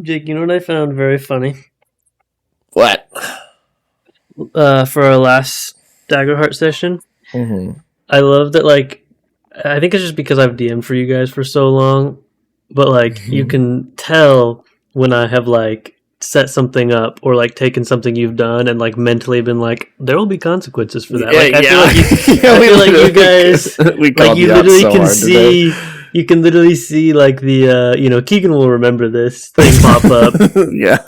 Jake, you know what I found very funny? What? For our last Daggerheart session, Mm-hmm. I love that. Like, I think it's just because I've DM'd for you guys for so long, but like, you can tell when I have like set something up or like taken something you've done and like mentally been like, there will be consequences for that. Yeah, Like, I feel yeah. like I feel like you guys, we like, called you you out literally so can hard today. see. You can literally see like the Keegan will remember this thing pop up. Yeah.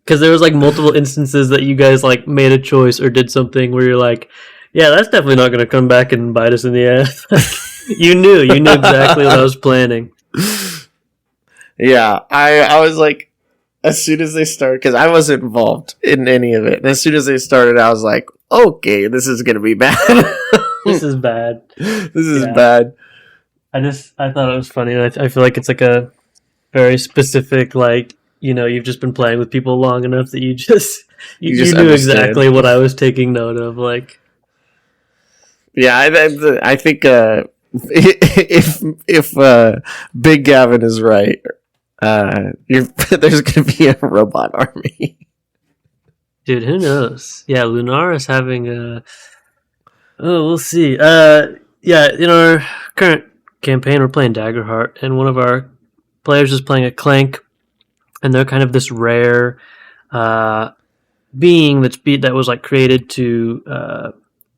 Because there was like multiple instances that you guys like made a choice or did something where you're like, yeah, that's definitely not going to come back and bite us in the ass. you knew exactly what I was planning. Yeah, I was like, as soon as they started, because I wasn't involved in any of it. And as soon as they started, I was like, okay, this is gonna be bad. This is bad. This is Yeah. bad. I thought it was funny. I feel like it's like a very specific, like, you've just been playing with people long enough that you just You you just knew understood. exactly what I was taking note of. Like, Yeah, I think if Big Gavin is right, there's gonna be a robot army. dude, who knows? Yeah, Lunar is having a. Oh, we'll see. Yeah, in our current campaign, we're playing Daggerheart, and one of our players is playing a Clank, and they're kind of this rare being that was like created to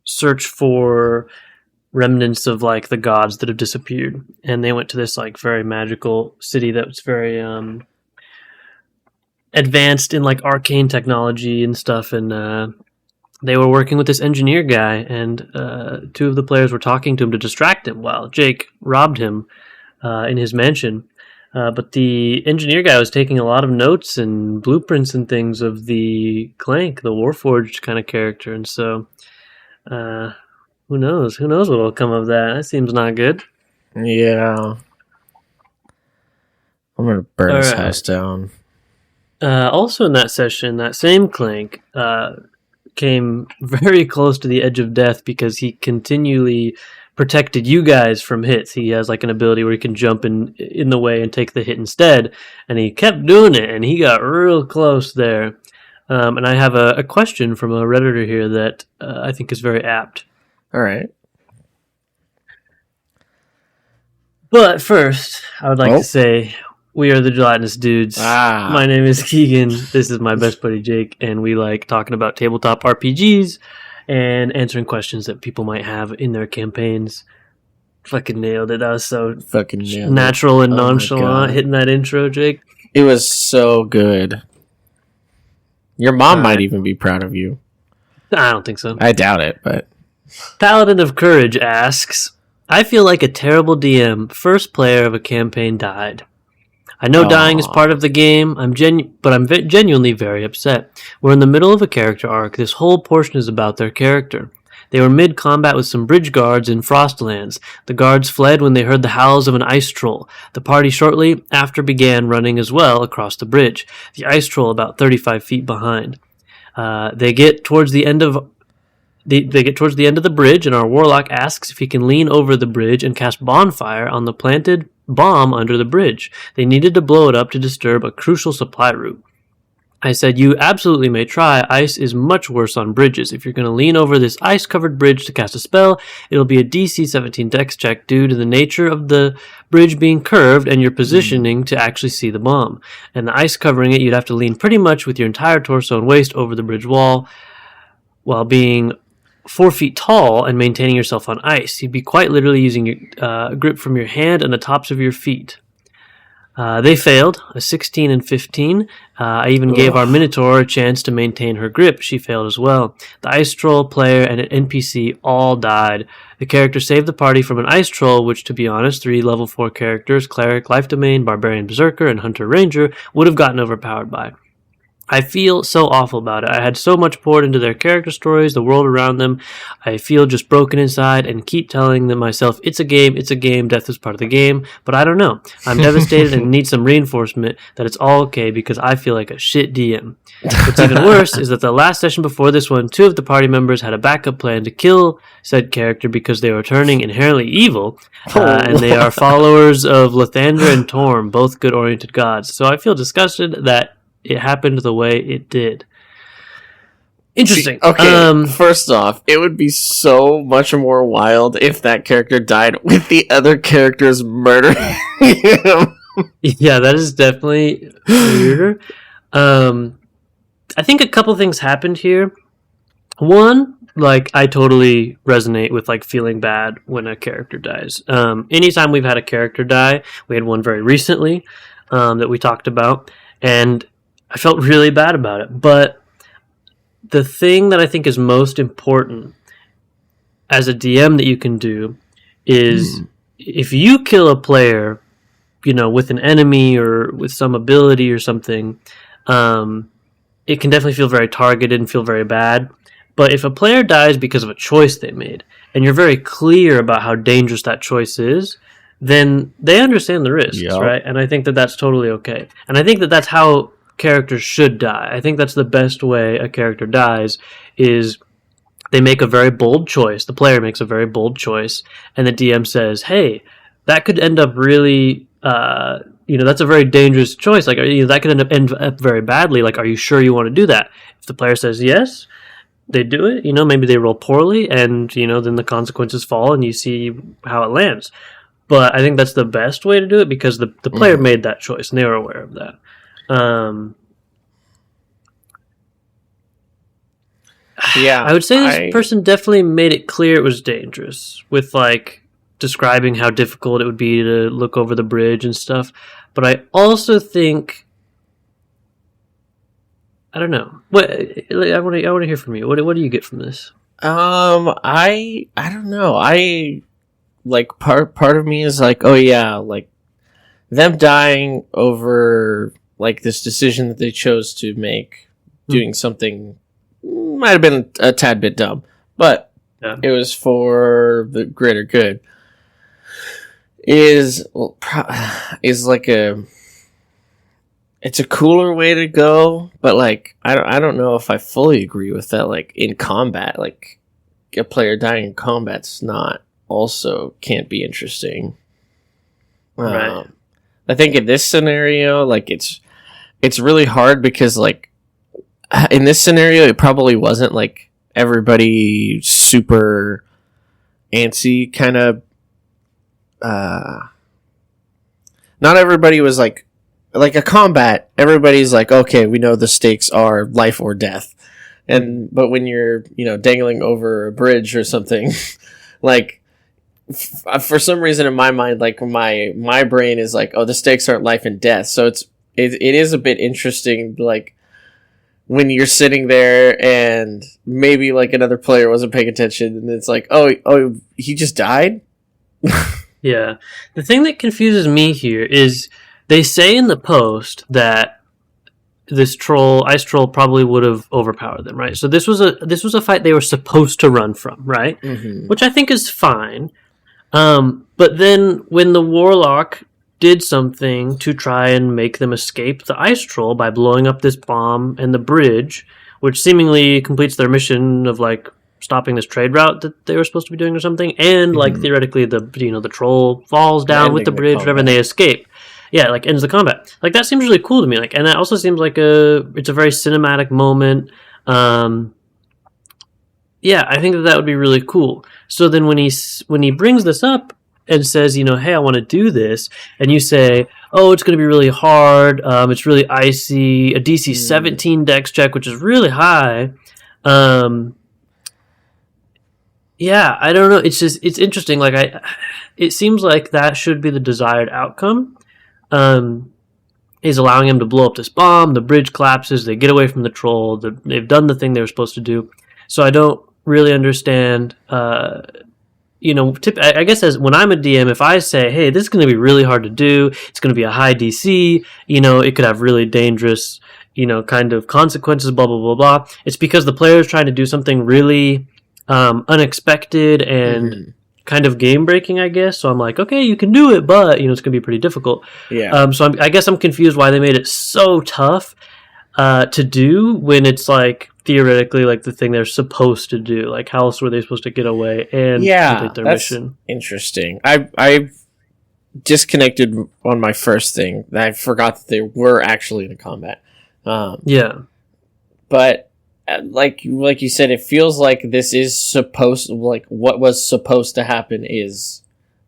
search for remnants of like the gods that have disappeared, and they went to this like very magical city that was very advanced in like arcane technology and stuff, and they were working with this engineer guy, and two of the players were talking to him to distract him while Jake robbed him in his mansion. But the engineer guy was taking a lot of notes and blueprints and things of the Clank, the Warforged kind of character, and so who knows? Who knows what will come of that? That seems not good. Yeah, I'm gonna burn his house down. Also in that session, that same Clank came very close to the edge of death because he continually protected you guys from hits. He has like an ability where he can jump in the way and take the hit instead, and he kept doing it, and he got real close there. And I have a question from a Redditor here that I think is very apt. All right. But first, I would like to say we are the Gelatinous Dudes. My name is Keegan. This is my best buddy Jake, and we like talking about tabletop RPGs and answering questions that people might have in their campaigns. Fucking nailed it. That was so fucking natural and nonchalant hitting that intro, Jake. It was so good. Your mom might even be proud of you. I don't think so. I doubt it, but... Paladin of Courage asks, I feel like a terrible DM. First player of a campaign died. I know dying is part of the game, but I'm genuinely very upset. We're in the middle of a character arc. This whole portion is about their character. They were mid-combat with some bridge guards in Frostlands. The guards fled when they heard the howls of an ice troll. The party shortly after began running as well across the bridge, the ice troll about 35 feet behind. They get towards the end of the bridge, and our warlock asks if he can lean over the bridge and cast bonfire on the planted bomb under the bridge. They needed to blow it up to disturb a crucial supply route. I said, you absolutely may try. Ice is much worse on bridges. If you're going to lean over this ice-covered bridge to cast a spell, it'll be a DC 17 dex check due to the nature of the bridge being curved and your positioning to actually see the bomb. And the ice covering it, you'd have to lean pretty much with your entire torso and waist over the bridge wall while being 4 feet tall and maintaining yourself on ice. You'd be quite literally using your grip from your hand and the tops of your feet. They failed, a 16 and 15. I even gave our Minotaur a chance to maintain her grip. She failed as well. The Ice Troll, player, and an NPC all died. The character saved the party from an Ice Troll, which, to be honest, 3 level 4 characters, Cleric, Life Domain, Barbarian Berserker, and Hunter Ranger, would have gotten overpowered by. I feel so awful about it. I had so much poured into their character stories, the world around them. I feel just broken inside and keep telling them myself, it's a game, death is part of the game. But I don't know. I'm devastated and need some reinforcement that it's all okay because I feel like a shit DM. What's even worse is that the last session before this one, 2 of the party members had a backup plan to kill said character because they were turning inherently evil, and they are followers of Lathandra and Torm, both good-oriented gods. So I feel disgusted that it happened the way it did. Interesting. See, okay, first off, it would be so much more wild if that character died with the other characters murdering him. Yeah, that is definitely weirder. I think a couple things happened here. One, like, I totally resonate with, like, feeling bad when a character dies. Anytime we've had a character die, we had one very recently that we talked about, and I felt really bad about it. But the thing that I think is most important as a DM that you can do is if you kill a player, you know, with an enemy or with some ability or something, it can definitely feel very targeted and feel very bad. But if a player dies because of a choice they made, and you're very clear about how dangerous that choice is, then they understand the risks, right? And I think that that's totally okay. And I think that that's how characters should die. I think that's the best way a character dies, is they make a very bold choice. The player makes a very bold choice, and the DM says, hey, that could end up really, that's a very dangerous choice. Like, that could end up very badly. Like, are you sure you want to do that? If the player says yes, they do it. Maybe they roll poorly, and, then the consequences fall, and you see how it lands. But I think that's the best way to do it because the player made that choice, and they were aware of that. I would say this person definitely made it clear it was dangerous with, like, describing how difficult it would be to look over the bridge and stuff. But I also think, I don't know. I want to hear from you. What do you get from this? I don't know. I like part of me is like, oh yeah, like them dying over like this decision that they chose to make, doing something might have been a tad bit dumb, but it was for the greater good. Is like it's a cooler way to go, but like I don't know if I fully agree with that. Like in combat, like a player dying in combat's not also can't be interesting. Right. I think in this scenario, like it's really hard because like in this scenario, it probably wasn't like everybody super antsy kind of. Not everybody was like a combat. Everybody's like, okay, we know the stakes are life or death, but when you're dangling over a bridge or something, like for some reason in my mind, like my brain is like, oh, the stakes aren't life and death. So it is a bit interesting, like when you're sitting there and maybe like another player wasn't paying attention, and it's like, oh, he just died. Yeah. The thing that confuses me here is they say in the post that this ice troll probably would have overpowered them, right? So this was a fight they were supposed to run from, right? Mm-hmm. Which I think is fine. But then when the warlock did something to try and make them escape the ice troll by blowing up this bomb and the bridge, which seemingly completes their mission of like stopping this trade route that they were supposed to be doing or something, and like theoretically the troll falls down with the bridge, whatever, and they escape. Yeah, like ends the combat. Like that seems really cool to me. Like, and that also seems like it's a very cinematic moment. Yeah, I think that would be really cool. So then when he brings this up and says, hey, I want to do this, and you say, oh, it's going to be really hard. It's really icy. A DC 17 dex check, which is really high. Yeah, I don't know. It's interesting. Like it seems like that should be the desired outcome. Is allowing him to blow up this bomb. The bridge collapses. They get away from the troll. They've done the thing they were supposed to do. So I don't really understand I guess as when I'm a DM, if I say, hey, this is going to be really hard to do, it's going to be a high DC, it could have really dangerous, kind of consequences, blah, blah, blah, blah. It's because the player is trying to do something really unexpected and kind of game breaking, I guess. So I'm like, okay, you can do it, but, it's going to be pretty difficult. Yeah. So I guess I'm confused why they made it so tough to do when it's like, theoretically, like the thing they're supposed to do. Like, how else were they supposed to get away and complete their mission? Interesting. I disconnected on my first thing. I forgot that they were actually in a combat. But like you said, it feels like this is supposed, like what was supposed to happen is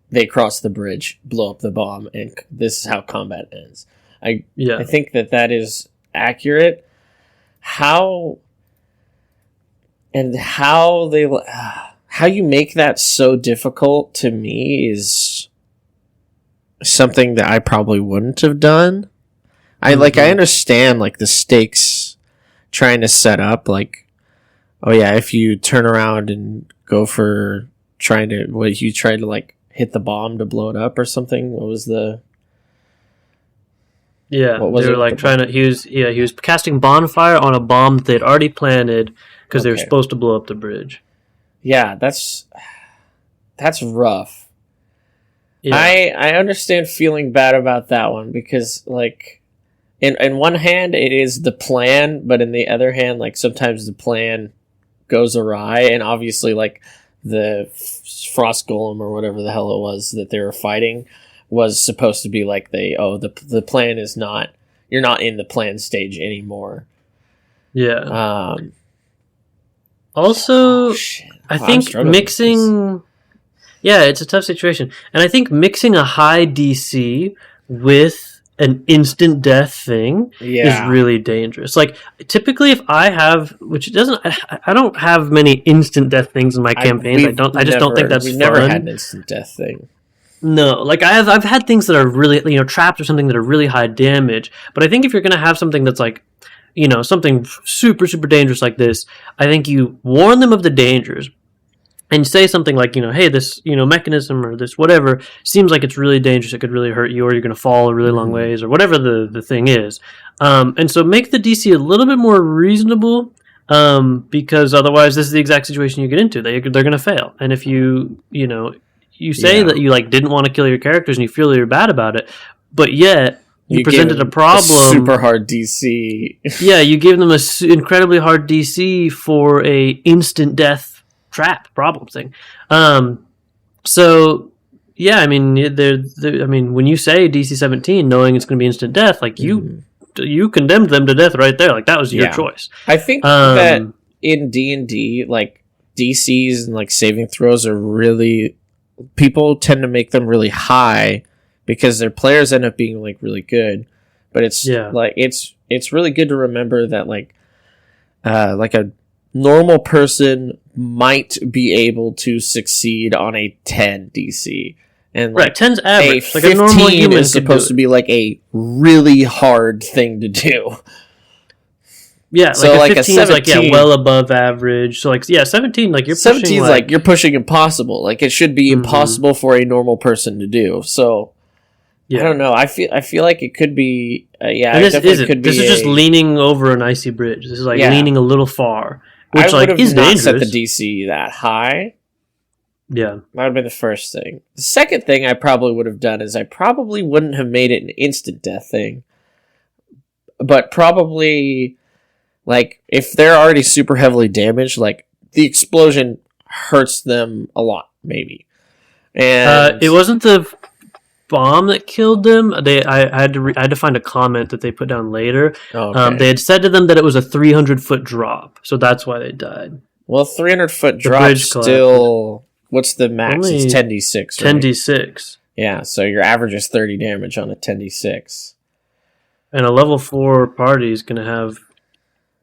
they cross the bridge, blow up the bomb, and this is how combat ends. I think that is accurate. How you make that so difficult to me is something that I probably wouldn't have done. I understand like the stakes trying to set up like, oh yeah, if you turn around and go for you tried to like hit the bomb to blow it up or something. What was the what was they were like trying to he was casting bonfire on a bomb that they'd already planted because they were supposed to blow up the bridge. Yeah, that's rough. Yeah. I understand feeling bad about that one because like in one hand it is the plan, but in the other hand like sometimes the plan goes awry, and obviously like the frost golem or whatever the hell it was that they were fighting was supposed to be like the plan is not, you're not in the plan stage anymore. Yeah. Also, I think mixing... Yeah, it's a tough situation. And I think mixing a high DC with an instant death thing is really dangerous. Like, typically if I have... Which doesn't... I don't have many instant death things in my campaigns. I just don't think that's fun. We've never had an instant death thing. No, like I've had things that are really, traps or something that are really high damage. But I think if you're going to have something that's like, something super, super dangerous like this, I think you warn them of the dangers and say something like, hey, this, mechanism or this whatever seems like it's really dangerous. It could really hurt you, or you're going to fall a really long ways, or whatever the thing is. And so make the DC a little bit more reasonable, because otherwise this is the exact situation you get into. They're going to fail. And if you say that you like didn't want to kill your characters and you feel you're bad about it, but yet you presented a problem. Super hard DC. Yeah, you gave them incredibly hard DC for a instant death trap problem thing. So yeah, I mean, when you say DC 17, knowing it's going to be instant death, like you condemned them to death right there. Like that was your choice. I think that in D&D, like DCs and like saving throws are really, people tend to make them really high because their players end up being like really good. But it's like it's really good to remember that like a normal person might be able to succeed on a 10 DC. And like 10's average. A 15 like a normal human is supposed to be like a really hard thing to do. Yeah, so like a 15 is like well above average. So like 17, like you're pushing 17 is like you're pushing impossible. Like it should be impossible for a normal person to do. So I don't know. I feel like it could be. This isn't. This is just leaning over an icy bridge. This is like leaning a little far, which like is not dangerous. Set the DC that high. Yeah, that would have been the first thing. The second thing I probably would have done is I probably wouldn't have made it an instant death thing, but probably like if they're already super heavily damaged, like the explosion hurts them a lot, maybe. And it wasn't the bomb that killed them. I had to find a comment that they put down later. Okay. They had said to them that it was a 300-foot drop, so that's why they died. Well, 300-foot drop still. What's the max? It's 10d6. Right? 10d6. Yeah, so your average is 30 damage on a 10d6. And a level 4 party is going to have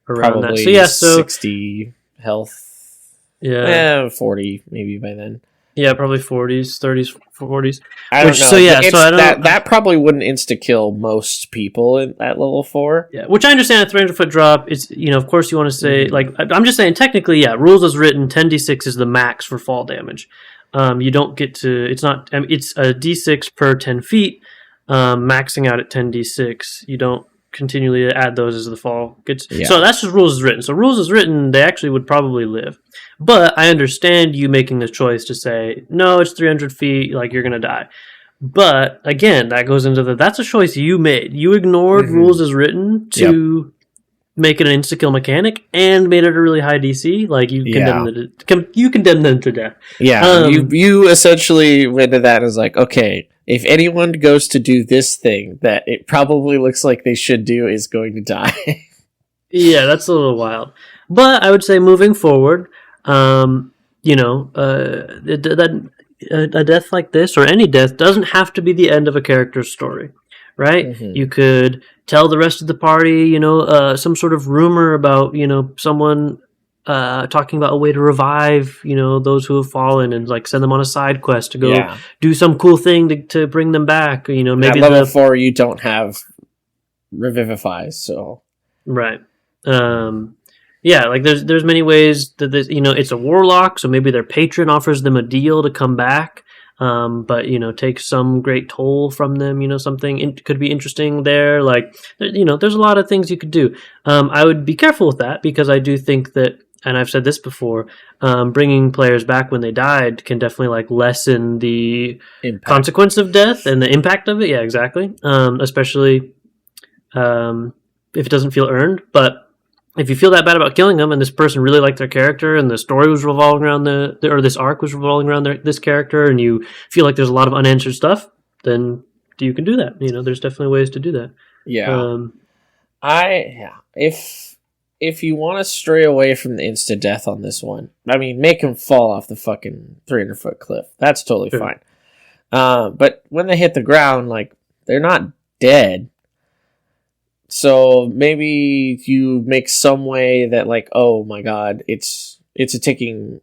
around probably that. So 60 health. Yeah. 40 maybe by then. Yeah, probably 40s, 30s, 40s. I don't know. So yeah, so I don't that probably wouldn't insta-kill most people at level 4. Yeah, which I understand a 300-foot drop. It's, of course you want to say, like, I'm just saying technically, rules as written, 10d6 is the max for fall damage. You don't get to. It's not. I mean, it's a d6 per 10 feet, maxing out at 10d6. You don't continually add those as the fall gets. Yeah. So that's just rules as written. So rules as written, they actually would probably live. But I understand you making the choice to say no. It's 300 feet. Like you're gonna die. But again, that goes into that's a choice you made. You ignored rules as written to make it an insta kill mechanic and made it a really high DC. Like you condemned them to death. Yeah, you essentially went to that and was like, okay, if anyone goes to do this thing that it probably looks like they should do is going to die. Yeah, that's a little wild. But I would say moving forward, a death like this, or any death, doesn't have to be the end of a character's story, right? You could tell the rest of the party, some sort of rumor about, someone talking about a way to revive, those who have fallen, and like send them on a side quest to go do some cool thing to bring them back. Maybe at level 4 you don't have revivify, so right. Yeah, like there's many ways that this, it's a warlock, so maybe their patron offers them a deal to come back, but take some great toll from them. Something could be interesting there. Like there's a lot of things you could do. I would be careful with that because I do think that, and I've said this before, bringing players back when they died can definitely like lessen the consequence of death and the impact of it. Yeah, exactly. Especially if it doesn't feel earned, but if you feel that bad about killing them and this person really liked their character and the story was revolving around or this arc was revolving around this character and you feel like there's a lot of unanswered stuff, then you can do that. There's definitely ways to do that. Yeah. If you want to stray away from the instant death on this one, I mean, make them fall off the fucking 300-foot cliff. That's totally fine. But when they hit the ground, like, they're not dead. So maybe you make some way that, like, oh my god, the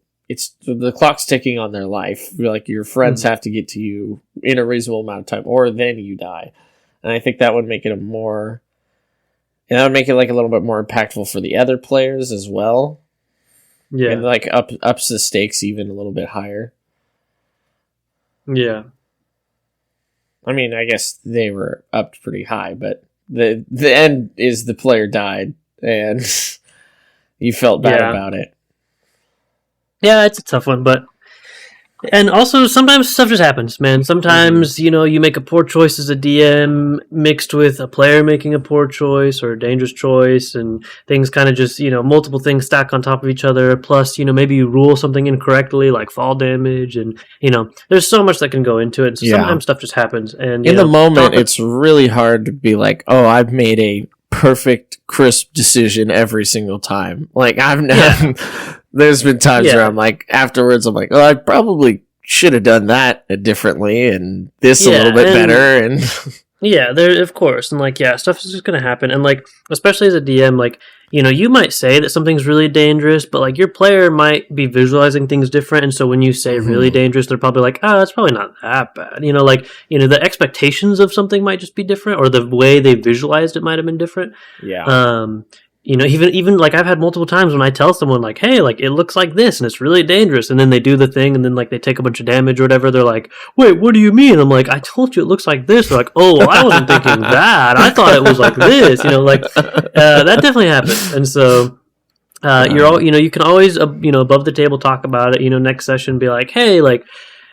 clock's ticking on their life. Like, your friends have to get to you in a reasonable amount of time, or then you die. And I think that would make it like a little bit more impactful for the other players as well. Yeah, and like ups the stakes even a little bit higher. Yeah, I mean, I guess they were upped pretty high, but the end is the player died and you felt bad about it. Yeah, it's a tough one, and also sometimes stuff just happens, man. Sometimes, you make a poor choice as a DM mixed with a player making a poor choice or a dangerous choice, and things kind of just, multiple things stack on top of each other. Plus, maybe you rule something incorrectly, like fall damage, and, there's so much that can go into it. So sometimes stuff just happens. And in the moment, it's really hard to be like, oh, I've made a perfect, crisp decision every single time. Like, I've never... There's been times where I'm like, afterwards, I'm like, oh, I probably should have done that differently and this a little bit better. And yeah, there, of course. And like, stuff is just going to happen. And like, especially as a DM, like, you might say that something's really dangerous, but like your player might be visualizing things different. And so when you say really dangerous, they're probably like, oh, it's probably not that bad. The expectations of something might just be different, or the way they visualized it might have been different. Yeah. Even like I've had multiple times when I tell someone like, hey, like it looks like this and it's really dangerous, and then they do the thing and then like they take a bunch of damage or whatever. They're like, wait, what do you mean? I'm like, I told you it looks like this. They're like, oh, well, I wasn't thinking that. I thought it was like this. That definitely happens. And so you're all, you can always above the table talk about it. Next session be like, hey, like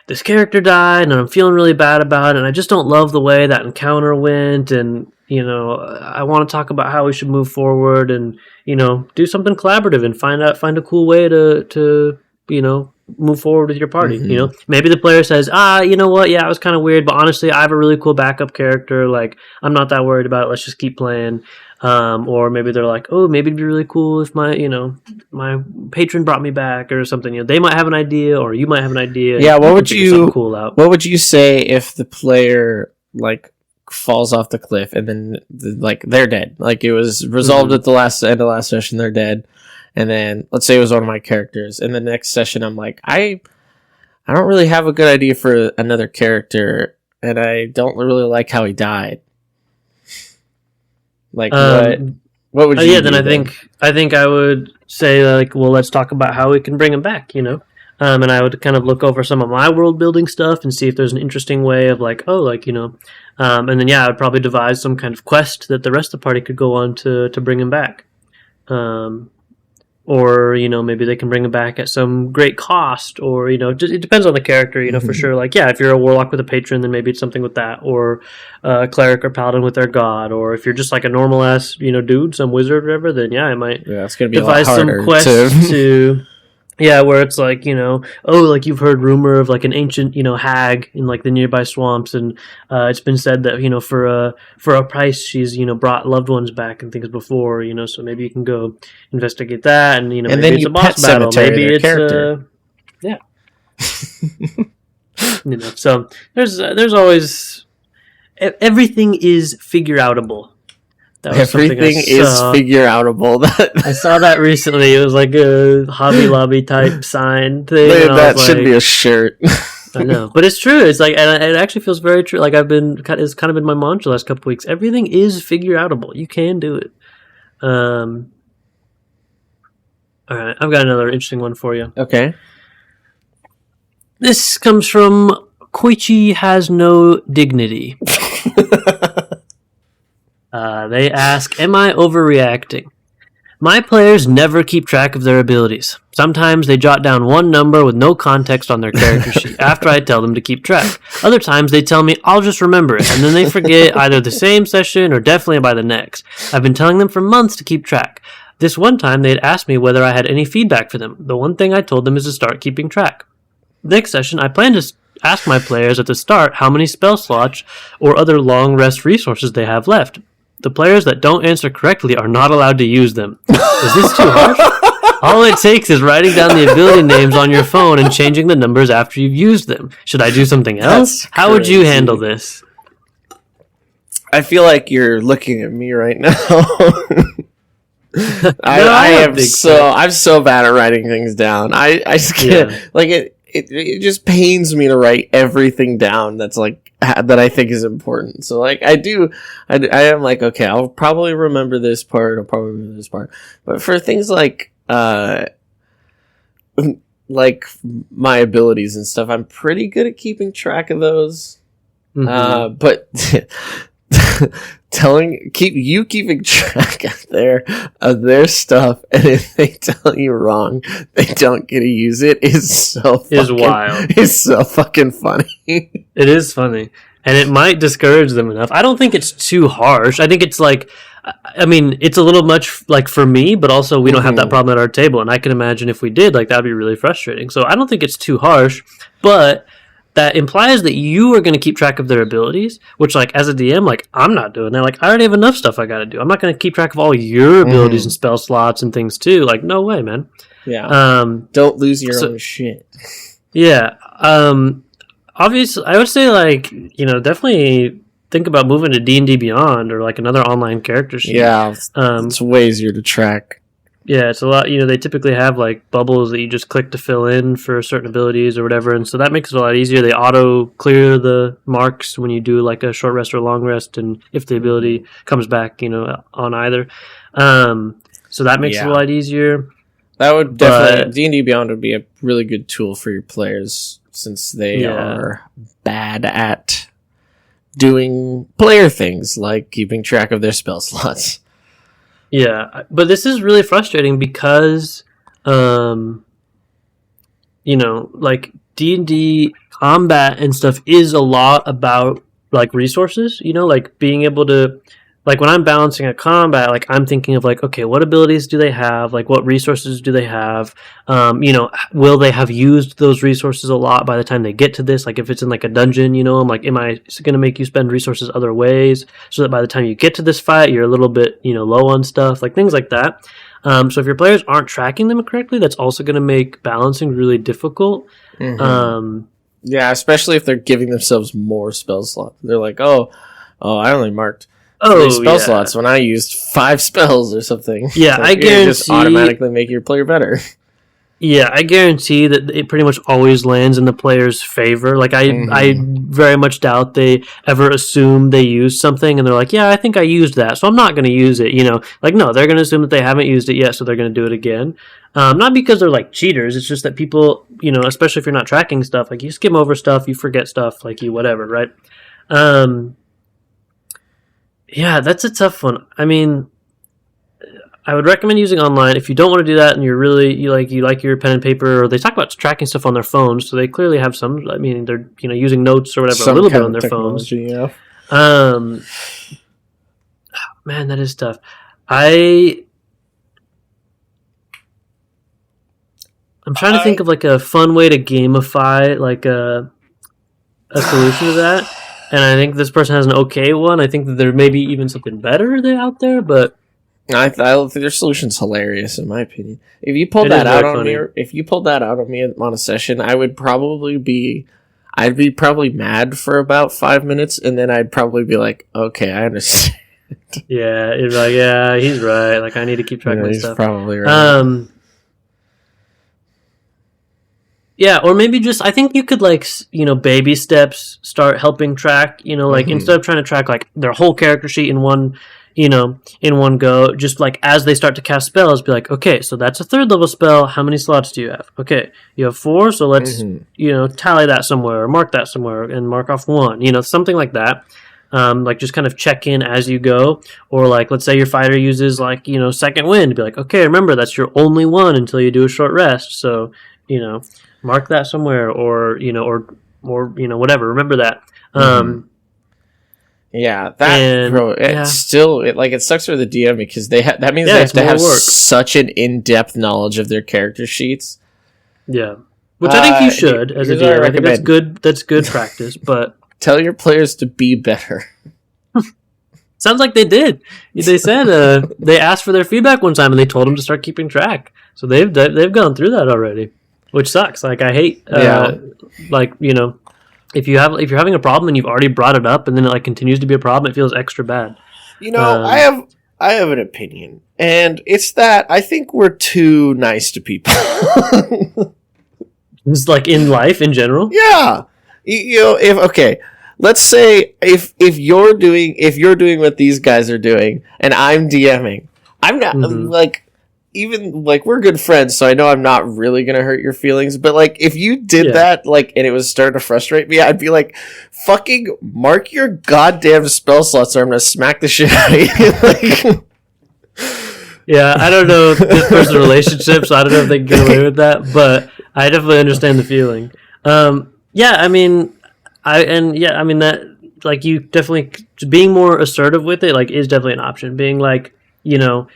this character died and I'm feeling really bad about it, and I just don't love the way that encounter went, and I want to talk about how we should move forward and, do something collaborative and find a cool way to move forward with your party. Maybe the player says, you know what? Yeah, it was kind of weird, but honestly, I have a really cool backup character. Like, I'm not that worried about it. Let's just keep playing. Or maybe they're like, oh, maybe it'd be really cool if my patron brought me back or something. They might have an idea, or you might have an idea. Yeah. What would you say if the player like falls off the cliff and then like they're dead? Like, it was resolved at the end of last session, they're dead. And then let's say it was one of my characters, and the next session I'm like, I don't really have a good idea for another character, and I don't really like how he died. Like, what would you do then I think I would say, like, well, let's talk about how we can bring him back, And I would kind of look over some of my world building stuff and see if there's an interesting way of like, and then I would probably devise some kind of quest that the rest of the party could go on to bring him back. Or maybe they can bring him back at some great cost, or just, it depends on the character, for sure. Like, if you're a warlock with a patron, then maybe it's something with that, or a cleric or paladin with their god, or if you're just like a normal ass dude, some wizard or whatever, then I might it's gonna be devise a lot harder some quest to where it's like, like you've heard rumor of like an ancient, hag in like the nearby swamps, and it's been said that, for a price she's, brought loved ones back and things before, so maybe you can go investigate that, and and maybe then it's you a boss battle, maybe it's character. So there's always everything is figure outable. Everything is figure outable. I saw that recently. It was like a Hobby Lobby type sign thing. That should be a shirt. I know, but it's true. It's like, and it actually feels very true. Like it's kind of been my mantra the last couple of weeks. Everything is figure outable. You can do it. All right, I've got another interesting one for you. Okay. This comes from Koichi Has No Dignity. They ask, am I overreacting? My players never keep track of their abilities. Sometimes they jot down one number with no context on their character sheet after I tell them to keep track. Other times they tell me I'll just remember it, and then they forget either the same session or definitely by the next. I've been telling them for months to keep track. This one time they had asked me whether I had any feedback for them. The one thing I told them is to start keeping track. Next session, I plan to ask my players at the start how many spell slots or other long rest resources they have left. The players that don't answer correctly are not allowed to use them. Is this too harsh? All it takes is writing down the ability names on your phone and changing the numbers after you've used them. Should I do something else? How would you handle this? I feel like you're looking at me right now. I'm so bad at writing things down. I just can't, like it just pains me to write everything down that's like that I think is important. So like I am like, okay, I'll probably remember this part, but for things like my abilities and stuff, I'm pretty good at keeping track of those. Mm-hmm. But keeping track of their stuff, and if they tell you wrong, they don't get to use it is wild. It's so fucking funny. It is funny, and it might discourage them enough. I don't think it's too harsh. I think it's like, I mean, it's a little much like for me, but also we don't have that problem at our table, and I can imagine if we did, like that'd be really frustrating. So I don't think it's too harsh, but that implies that you are going to keep track of their abilities, which, like, as a DM, like, I'm not doing that. Like, I already have enough stuff I got to do. I'm not going to keep track of all your abilities and spell slots and things, too. Like, no way, man. Yeah. Don't lose your own shit. Yeah. Obviously, I would say, like, definitely think about moving to D&D Beyond or, like, another online character sheet. Yeah. It's way easier to track. Yeah, it's a lot, they typically have like bubbles that you just click to fill in for certain abilities or whatever, and so that makes it a lot easier. They auto clear the marks when you do like a short rest or long rest, and if the ability comes back, on either. So that makes it a lot easier. That would definitely, D&D Beyond would be a really good tool for your players since they are bad at doing player things like keeping track of their spell slots. Yeah, but this is really frustrating because, like D&D combat and stuff is a lot about like resources, like being able to, like when I'm balancing a combat, like I'm thinking of like, okay, what abilities do they have? Like what resources do they have? Will they have used those resources a lot by the time they get to this? Like if it's in like a dungeon, I'm like, am I going to make you spend resources other ways so that by the time you get to this fight, you're a little bit, low on stuff, like things like that. So if your players aren't tracking them correctly, that's also going to make balancing really difficult. Mm-hmm. Yeah, especially if they're giving themselves more spell slots. They're like, oh, I only marked 3 spell slots when I used 5 spells or something. Yeah, so I guarantee just automatically make your player better. Yeah, I guarantee that it pretty much always lands in the player's favor. Like I very much doubt they ever assume they used something and they're like, yeah, I think I used that, so I'm not going to use it. Like no, they're going to assume that they haven't used it yet, so they're going to do it again. Not because they're like cheaters. It's just that people, especially if you're not tracking stuff, like you skim over stuff, you forget stuff, like you whatever, right? Yeah, that's a tough one. I mean, I would recommend using online if you don't want to do that and you like your pen and paper. Or they talk about tracking stuff on their phones, so they clearly have some. I mean, they're using notes or whatever a little bit on their phones. Yeah. Man, that is tough. I'm trying to think of like a fun way to gamify like a solution to that, and I think this person has an okay one. I think that there may be even something better out there, but. I think their solution's hilarious, in my opinion. If you pulled that out on me, on a session, I'd be probably mad for about 5 minutes, and then I'd probably be like, okay, I understand. Yeah, it'd be like, yeah, he's right. Like, I need to keep track of my stuff. He's probably right. Yeah, or maybe just, I think you could, like, baby steps start helping track, like, instead of trying to track, like, their whole character sheet in one go, just like as they start to cast spells, be like, okay, so that's a 3rd level spell. How many slots do you have? Okay, you have 4, so let's, tally that somewhere or mark that somewhere and mark off 1, something like that. Like just kind of check in as you go. Or like, let's say your fighter uses like, second wind, be like, okay, remember that's your only one until you do a short rest. So, mark that somewhere or whatever. Remember that. Yeah, it sucks for the DM because that means they have to have such an in-depth knowledge of their character sheets. Yeah, which I think you should as a DM. I think that's good. That's good practice. But tell your players to be better. Sounds like they did. They said they asked for their feedback one time and they told them to start keeping track. So they've gone through that already, which sucks. Like I hate If you're having a problem and you've already brought it up and then it like continues to be a problem, it feels extra bad. I have an opinion, and it's that I think we're too nice to people. It's like in life in general. Yeah, let's say if you're doing what these guys are doing, and I'm DMing, I'm not like. Even like we're good friends, so I know I'm not really gonna hurt your feelings. But like, if you did that, like, and it was starting to frustrate me, I'd be like, "Fucking mark your goddamn spell slots, or I'm gonna smack the shit out of you." Like, yeah, I don't know this person's relationship, so I don't know if they can get away with that. But I definitely understand the feeling. That like you definitely being more assertive with it, like, is definitely an option. Being like, you're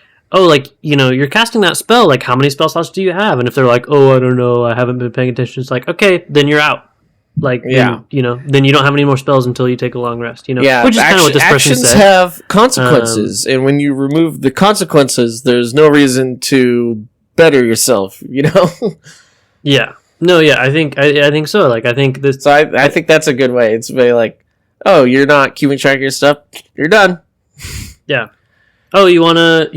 casting that spell, like, how many spell slots do you have? And if they're like, oh, I don't know, I haven't been paying attention, it's like, okay, then you're out. Like, then you don't have any more spells until you take a long rest, Yeah, which is kind of what this person said. Actions have consequences, and when you remove the consequences, there's no reason to better yourself, Yeah. No, yeah, I think so. Like, I think this... So I think that's a good way. It's very like, oh, you're not keeping track of your stuff? You're done. Yeah. Oh, you want to,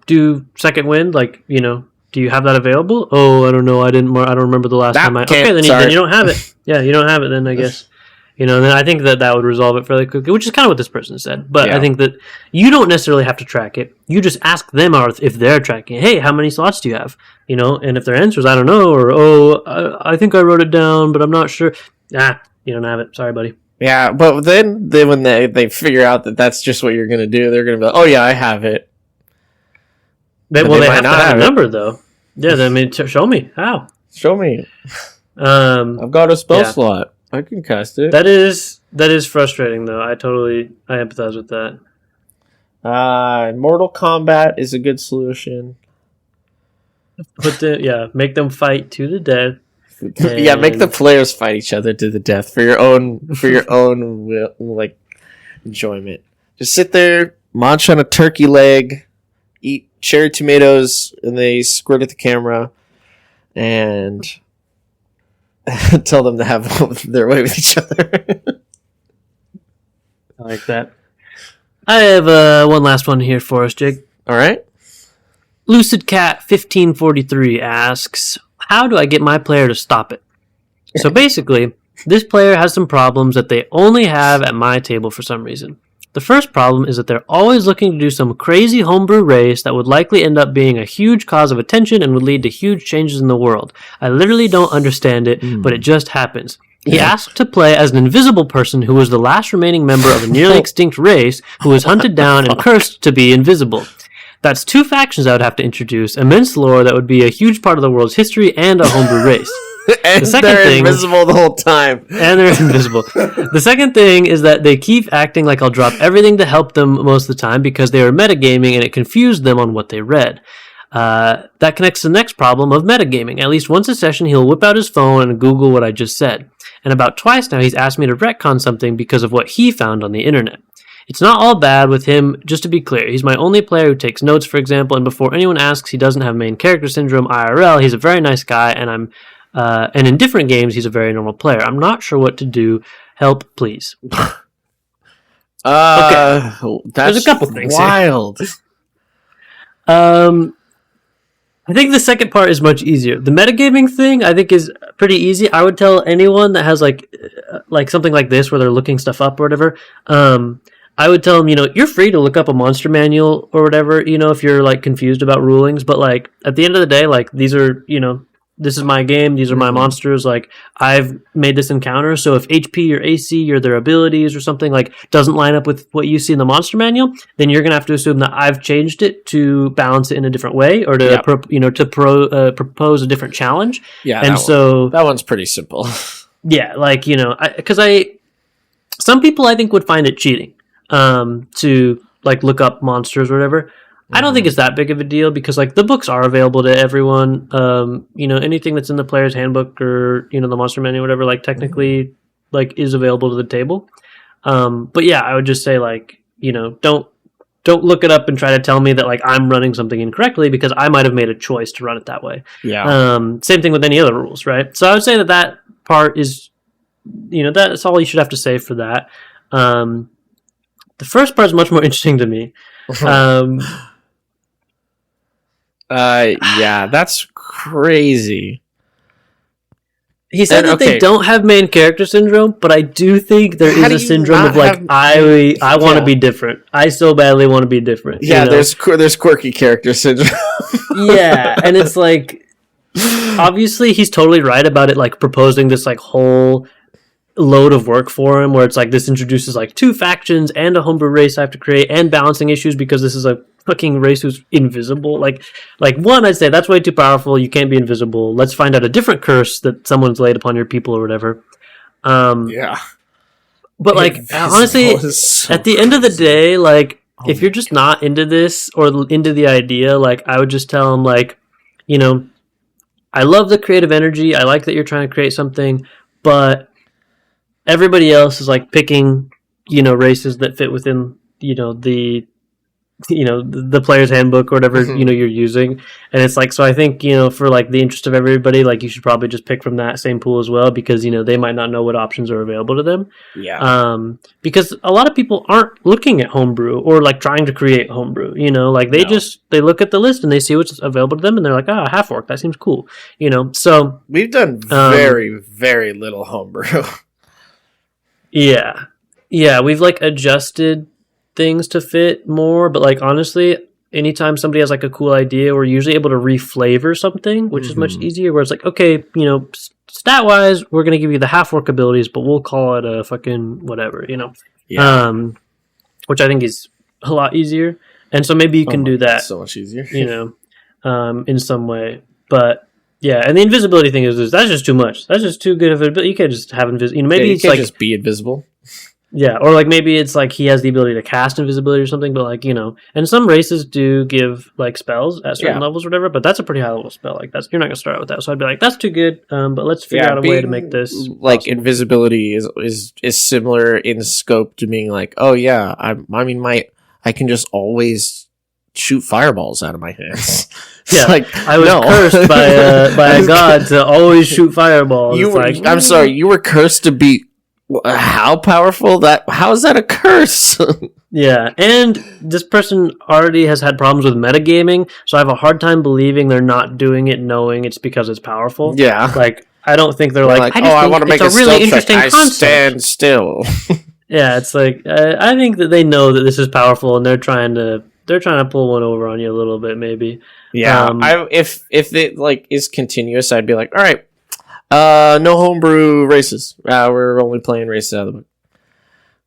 do second wind? Like, do you have that available? Oh, I don't know. I don't remember the last time okay, then you don't have it. Yeah, you don't have it then, I guess. Then I think that would resolve it fairly quickly, which is kind of what this person said. But I think that you don't necessarily have to track it. You just ask them if they're tracking it. Hey, how many slots do you have? And if their answer is, I don't know, or, oh, I think I wrote it down, but I'm not sure. You don't have it. Sorry, buddy. Yeah, but then when they figure out that that's just what you're going to do, they're going to be like, oh, yeah, I have it. They have to have a number, though. Yeah, show me. How? Show me. I've got a spell slot. I can cast it. That is frustrating, though. I empathize with that. Mortal Kombat is a good solution. Make them fight to the death. Yeah, make the players fight each other to the death for your own like enjoyment. Just sit there, munch on a turkey leg, eat cherry tomatoes, and they squirt at the camera, and tell them to have their way with each other. I like that. I have one last one here for us, Jake. All right. Lucid Cat 1543 asks, how do I get my player to stop it? So basically, this player has some problems that they only have at my table for some reason. The first problem is that they're always looking to do some crazy homebrew race that would likely end up being a huge cause of attention and would lead to huge changes in the world. I literally don't understand it, but it just happens. He asked to play as an invisible person who was the last remaining member of a nearly extinct race who was hunted down and cursed to be invisible. That's 2 factions I would have to introduce, immense lore that would be a huge part of the world's history, and a homebrew race. And they're invisible the whole time. And they're invisible. The second thing is that they keep acting like I'll drop everything to help them most of the time because they are metagaming and it confused them on what they read. That connects to the next problem of metagaming. At least once a session, he'll whip out his phone and Google what I just said. And about twice now, he's asked me to retcon something because of what he found on the internet. It's not all bad with him, just to be clear. He's my only player who takes notes, for example, and before anyone asks, he doesn't have main character syndrome IRL. He's a very nice guy, and in different games, he's a very normal player. I'm not sure what to do. Help, please. Okay. There's a couple things wild. I think the second part is much easier. The metagaming thing, I think, is pretty easy. I would tell anyone that has like something like this where they're looking stuff up or whatever. I would tell them, you're free to look up a monster manual or whatever, if you're like confused about rulings. But like at the end of the day, like these are, this is my game. These are my monsters. Like I've made this encounter. So if HP or AC or their abilities or something like doesn't line up with what you see in the monster manual, then you're gonna have to assume that I've changed it to balance it in a different way or to propose a different challenge. Yeah, and that one's pretty simple. Yeah, like because some people I think would find it cheating to like look up monsters or whatever. I don't think it's that big of a deal because like the books are available to everyone. Anything that's in the player's handbook or the monster manual, whatever, like technically like is available to the table. But yeah, I would just say like don't look it up and try to tell me that like I'm running something incorrectly because I might have made a choice to run it that way. Yeah. Same thing with any other rules, right? So I would say that part is that's all you should have to say for that. The first part is much more interesting to me. Yeah, that's crazy. He said that they don't have main character syndrome, but I do think there is a syndrome of like I want to be different. I so badly want to be different. Yeah, there's quirky character syndrome. Yeah, and it's like obviously he's totally right about it, like proposing this like whole load of work for him, where it's like this introduces like 2 factions and a homebrew race I have to create and balancing issues because this is a fucking race who's invisible. Like one, I'd say that's way too powerful. You can't be invisible. Let's find out a different curse that someone's laid upon your people or whatever. Yeah. But like honestly, at the end of the day, like if you're just not into this or into the idea, like I would just tell them like, I love the creative energy. I like that you're trying to create something, but everybody else is like picking, races that fit within, the player's handbook or whatever, you're using. And it's like, so I think, for like the interest of everybody, like you should probably just pick from that same pool as well, because, they might not know what options are available to them. Yeah. Because a lot of people aren't looking at homebrew or like trying to create homebrew, like they look at the list and they see what's available to them and they're like, half orc, that seems cool. So we've done very, very little homebrew. Yeah. Yeah, we've like adjusted things to fit more, but like honestly, anytime somebody has like a cool idea, we're usually able to reflavor something, which is much easier, where it's like, okay, stat wise, we're gonna give you the half orc abilities, but we'll call it a fucking whatever, Yeah. Which I think is a lot easier. And so maybe you can do that. So much easier. In some way. But yeah, and the invisibility thing is that's just too much. That's just too good of a. You can't just have invisibility. Maybe it's like just be invisible. Yeah, or like maybe it's like he has the ability to cast invisibility or something. But like and some races do give like spells at certain levels or whatever. But that's a pretty high level spell. Like you're not gonna start out with that. So I'd be like, that's too good. But let's figure out a way to make this like possible. Invisibility is similar in scope to being like, oh yeah, I can just always shoot fireballs out of my hands. Yeah, like I was cursed by a god to always shoot fireballs. I'm sorry, you were cursed to be how powerful that? How is that a curse? Yeah, and this person already has had problems with metagaming, so I have a hard time believing they're not doing it knowing it's because it's powerful. Yeah. Like, I don't think they're like, I oh, I want to think make it's a a really stealth interesting check. concept. I stand still. Yeah, it's like I think that they know that this is powerful, and they're trying to pull one over on you a little bit, maybe. Yeah, if it like is continuous, I'd be like, all right, no homebrew races. We're only playing races out of the book.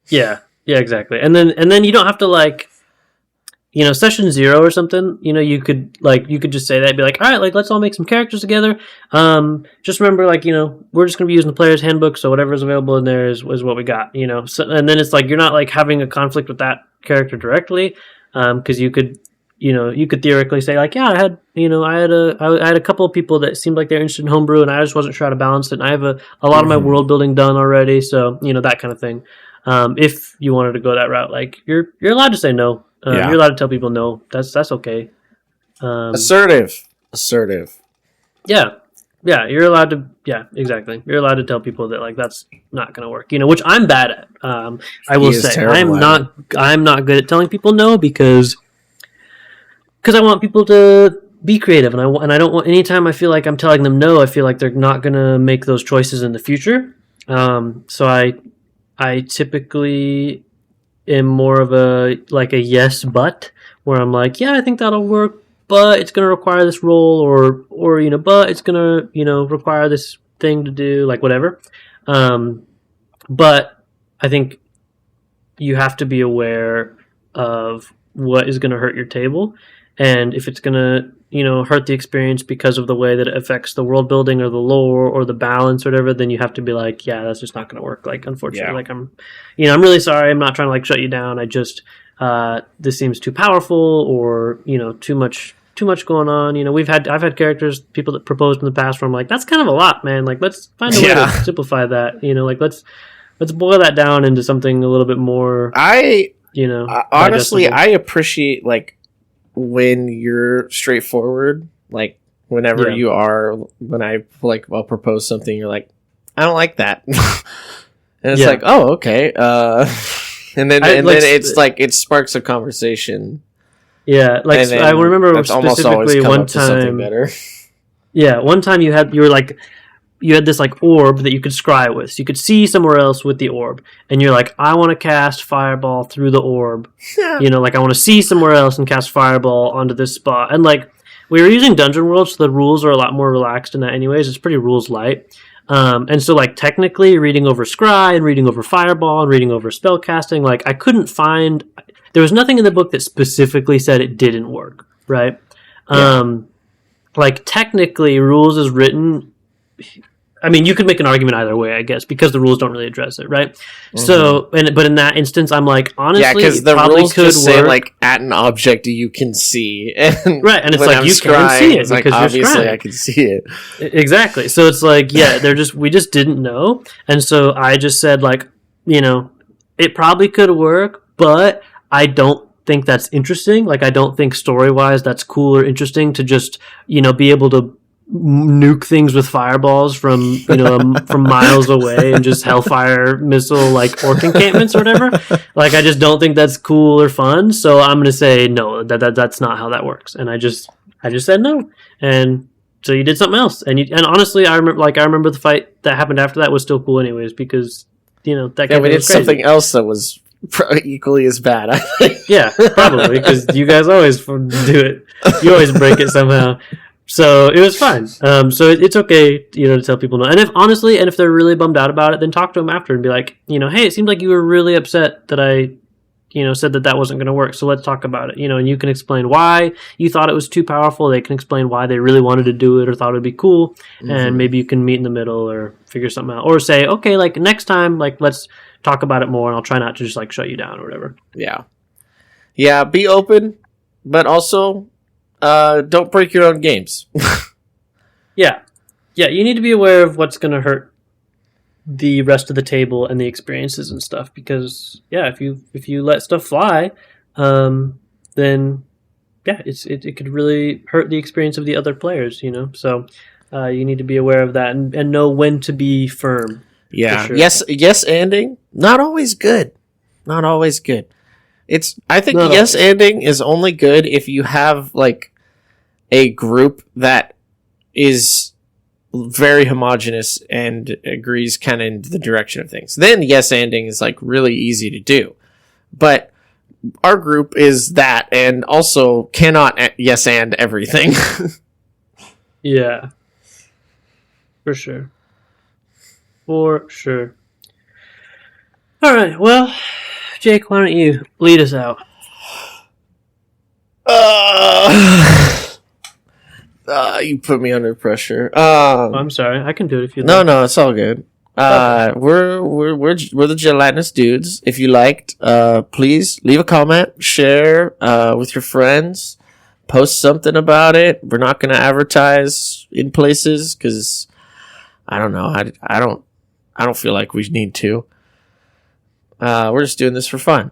Yeah, exactly. And then you don't have to like, session 0 or something. You could just say that, be like, all right, like let's all make some characters together. Just remember, like, we're just gonna be using the player's handbook, so whatever's available in there is what we got. So, and then it's like you're not like having a conflict with that character directly, because you could theoretically say like, yeah, I had a couple of people that seemed like they're interested in homebrew, and I just wasn't sure how to balance it. And I have a lot of my world building done already, so that kind of thing. If you wanted to go that route, like you're allowed to say no. You're allowed to tell people no. That's okay. Assertive. Yeah, you're allowed to. Yeah, exactly. You're allowed to tell people that like that's not going to work. Which I'm bad at. I will say I'm not good at telling people no because I want people to be creative, and I don't want, anytime I feel like I'm telling them no, I feel like they're not going to make those choices in the future. So I typically am more of a yes but, where I'm like, yeah, I think that'll work, but it's going to require this role, or but it's going to require this thing to do, like whatever. But I think you have to be aware of what is going to hurt your table, and if it's going to hurt the experience because of the way that it affects the world building or the lore or the balance or whatever, then you have to be like, yeah, that's just not going to work. Like, unfortunately, like I'm really sorry. I'm not trying to like shut you down. I just, this seems too powerful, or, too much going on. I've had people that proposed in the past where I'm like, that's kind of a lot, man. Like, let's find a way to simplify that, like let's boil that down into something a little bit more, honestly, digestible. I appreciate like when you're straightforward, like whenever you are, when I like, I'll propose something, you're like, I don't like that. And it's like, oh, okay. And then it's like, it sparks a conversation. Yeah. Like, I remember specifically one time, better. Yeah. One time you had this like orb that you could scry with. So you could see somewhere else with the orb. And you're like, I want to cast Fireball through the orb. Like I want to see somewhere else and cast Fireball onto this spot. And like, we were using Dungeon World, so the rules are a lot more relaxed in that anyways. It's pretty rules light. And so like technically reading over Scry and reading over Fireball and reading over spellcasting, like I couldn't find, there was nothing in the book that specifically said it didn't work. Right. Yeah. Like technically rules is written, I mean, you could make an argument either way, I guess, because the rules don't really address it, right? Mm-hmm. So, but in that instance, I'm like, honestly, because the rules just say like at an object you can see, and right, and it's like you can see it because you're obviously I can see it. Exactly. So it's like, yeah, we just didn't know, and so I just said like, it probably could work, but I don't think that's interesting. Like, I don't think story wise that's cool or interesting to just be able to nuke things with fireballs from from miles away and just hellfire missile like orc encampments or whatever. Like, I just don't think that's cool or fun. So I'm gonna say no. That's not how that works. And I just said no. And so you did something else. And honestly, I remember the fight that happened after that was still cool anyways, because that we did something else that was equally as bad. I think. Yeah, probably, because you guys always do it. You always break it somehow. So it was fine. So it's okay, to tell people no. And if they're really bummed out about it, then talk to them after and be like, hey, it seemed like you were really upset that I, said that wasn't going to work. So let's talk about it, and you can explain why you thought it was too powerful. They can explain why they really wanted to do it or thought it'd be cool. Mm-hmm. And maybe you can meet in the middle or figure something out, or say, okay, like next time, like let's talk about it more, and I'll try not to just like shut you down or whatever. Yeah. Yeah. Be open, but also, don't break your own games. Yeah, you need to be aware of what's going to hurt the rest of the table and the experiences and stuff, because if you let stuff fly, then it could really hurt the experience of the other players. So you need to be aware of that and know when to be firm. Yeah. Sure. Yes, ending. Not always good. I think Not yes always. anding is only good if you have like a group that is very homogenous and agrees kind of in the direction of things. Then yes anding is like really easy to do. But our group is that and also cannot yes and everything. Yeah. For sure. For sure. All right. Well, Jake, why don't you lead us out? You put me under pressure. Oh, I'm sorry. I can do it if you No, like. no, it's all good. We're the Gelatinous Dudes. If you liked, please leave a comment, share with your friends, post something about it. We're not going to advertise in places because I don't know. I don't feel like we need to. We're just doing this for fun.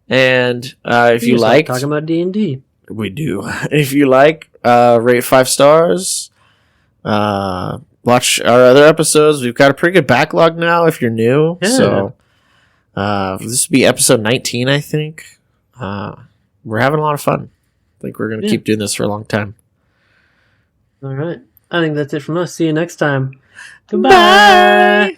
And if you like, talking about D&D. we do. If you like, rate 5 stars. Watch our other episodes. We've got a pretty good backlog now if you're new. Yeah. So this will be episode 19, I think. We're having a lot of fun. I think we're going to keep doing this for a long time. All right. I think that's it from us. See you next time. Goodbye. Bye.